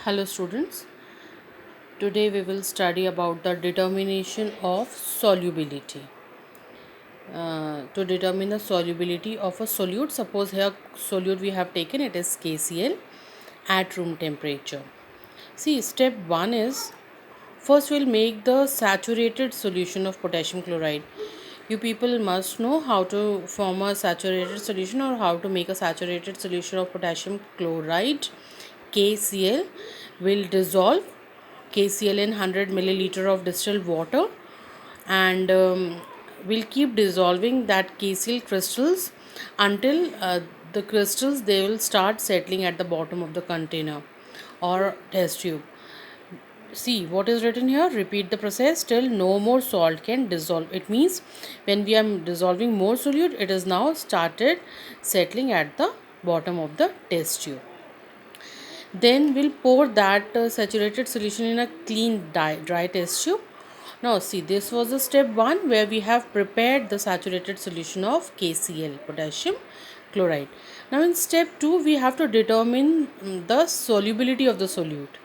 Hello students, today we will study about the determination of solubility. To determine the solubility of a solute, suppose here solute we have taken, it is KCl at room temperature. See, step 1 is, first we'll make the saturated solution of potassium chloride. You people must know how to form a saturated solution or how to make a saturated solution of potassium chloride. KCl will dissolve KCl in 100 milliliter of distilled water, and we'll keep dissolving that KCl crystals until the crystals they will start settling at the bottom of the container or test tube. See what is written here, repeat the process till no more salt can dissolve. It means when we are dissolving more solute, it is now started settling at the bottom of the test tube. Then we'll pour that saturated solution in a clean dry test tube. Now see, this was the step 1 where we have prepared the saturated solution of KCl, potassium chloride. Now in step 2 we have to determine the solubility of the solute.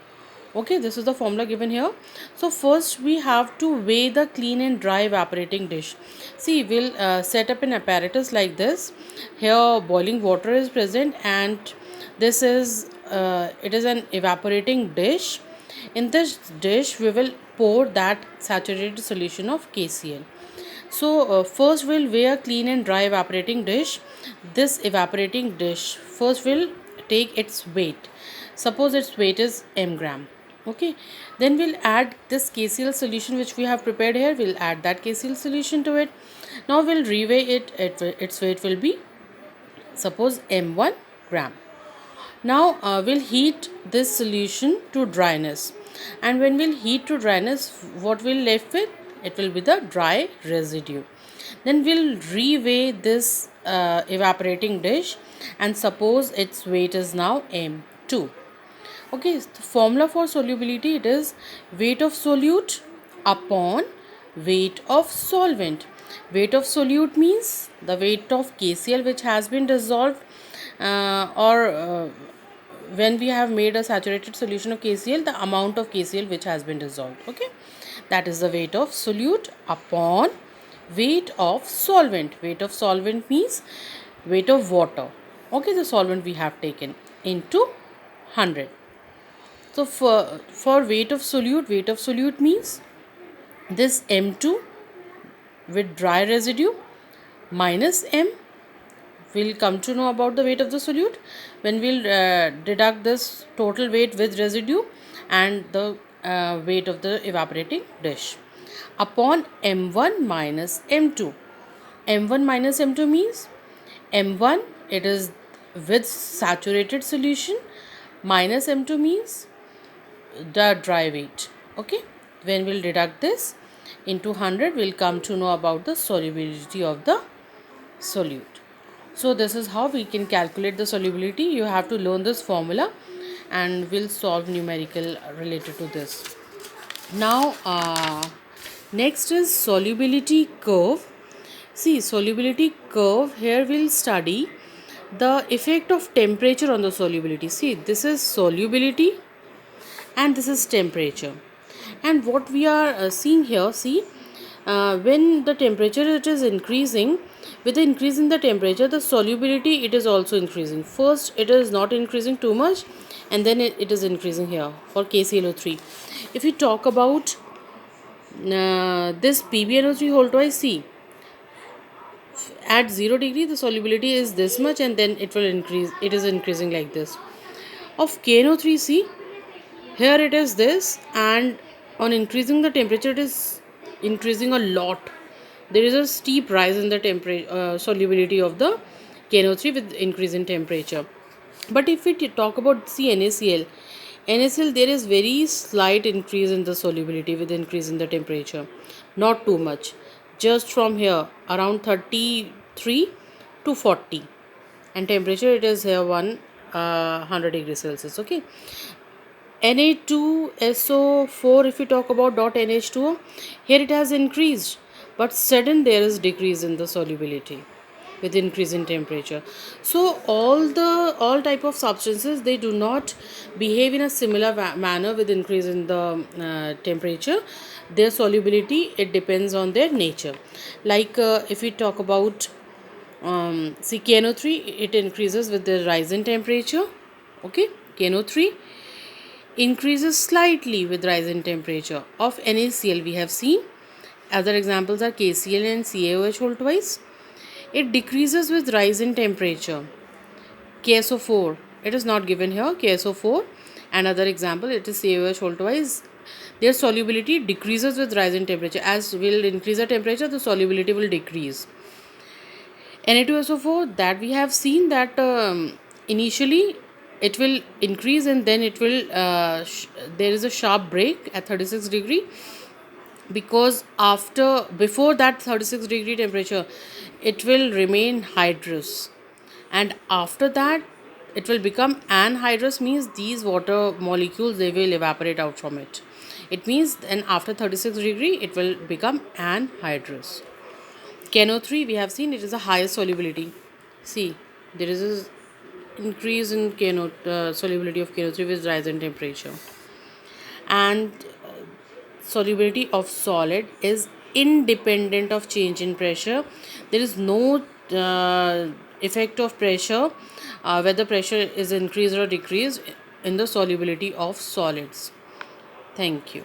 Okay, this is the formula given here. So first we have to weigh the clean and dry evaporating dish. See, we'll set up an apparatus like this. Here boiling water is present, and this is it is an evaporating dish. In this dish we will pour that saturated solution of KCl. So first we'll weigh a clean and dry evaporating dish. This evaporating dish first will take its weight. Suppose its weight is m gram. Okay, then we'll add this KCl solution which we have prepared here. We'll add that KCl solution to it. Now we'll reweigh it. Its weight will be, suppose, m1 gram. Now we'll heat this solution to dryness, and when we'll heat to dryness, what we'll left with, it will be the dry residue. Then we'll reweigh this evaporating dish, and suppose its weight is now m2. Okay, the formula for solubility, it is weight of solute upon weight of solvent. Weight of solute means the weight of KCl which has been dissolved, or when we have made a saturated solution of KCl, the amount of KCl which has been dissolved. Okay, that is the weight of solute upon weight of solvent. Weight of solvent means weight of water. Okay, the solvent we have taken into 100. So for weight of solute means this m2 with dry residue minus m. We'll come to know about the weight of the solute when we'll deduct this total weight with residue and the weight of the evaporating dish upon m1 minus m2. m1 minus m2 means m1, it is with saturated solution, minus m2 means the dry weight. Okay, when we'll deduct this into 100, we'll come to know about the solubility of the solute. So this is how we can calculate the solubility. You have to learn this formula, and we'll solve numerical related to this. Now next is solubility curve. See, solubility curve, here we'll study the effect of temperature on the solubility. See, this is solubility and this is temperature, and what we are seeing here, see, when the temperature it is increasing, with the increase in the temperature, the solubility it is also increasing. First it is not increasing too much, and then it is increasing here for KClO3. If we talk about this PbNO3 whole twice, see, at 0 degree the solubility is this much, and then it will increase, it is increasing like this. Of KNO3, see, here it is this, and on increasing the temperature it is increasing a lot. There is a steep rise in the temperature solubility of the KNO3 with increase in temperature. But if we talk about, see, NaCl, there is very slight increase in the solubility with increase in the temperature, not too much, just from here around 33 to 40, and temperature it is here 100 degrees Celsius. Okay, Na2SO4, if we talk about dot NH2O, here it has increased, but sudden there is decrease in the solubility. with increase in temperature. So all type of substances, they do not behave in a similar manner with increase in the temperature. Their solubility, it depends on their nature. Like if we talk about see KNO3, it increases with the rise in temperature. Okay, KNO3 increases slightly with rise in temperature. Of NaCl we have seen. Other examples are KCl and CaOH whole twice. It decreases with rise in temperature. KSO4, it is not given here. KSO4, another example, it is CaOH whole twice. Their solubility decreases with rise in temperature. As will increase the temperature, the solubility will decrease. Na2SO4, that we have seen that initially it will increase and then it will there is a sharp break at 36 degree, because before that 36 degree temperature it will remain hydrous, and after that it will become anhydrous, means these water molecules, they will evaporate out from it. It means then after 36 degree it will become anhydrous. KNO3, we have seen it is a higher solubility. See, there is a increase in solubility of KNO3 with rise in temperature. And solubility of solid is independent of change in pressure. There is no effect of pressure, whether pressure is increased or decreased in the solubility of solids. Thank you.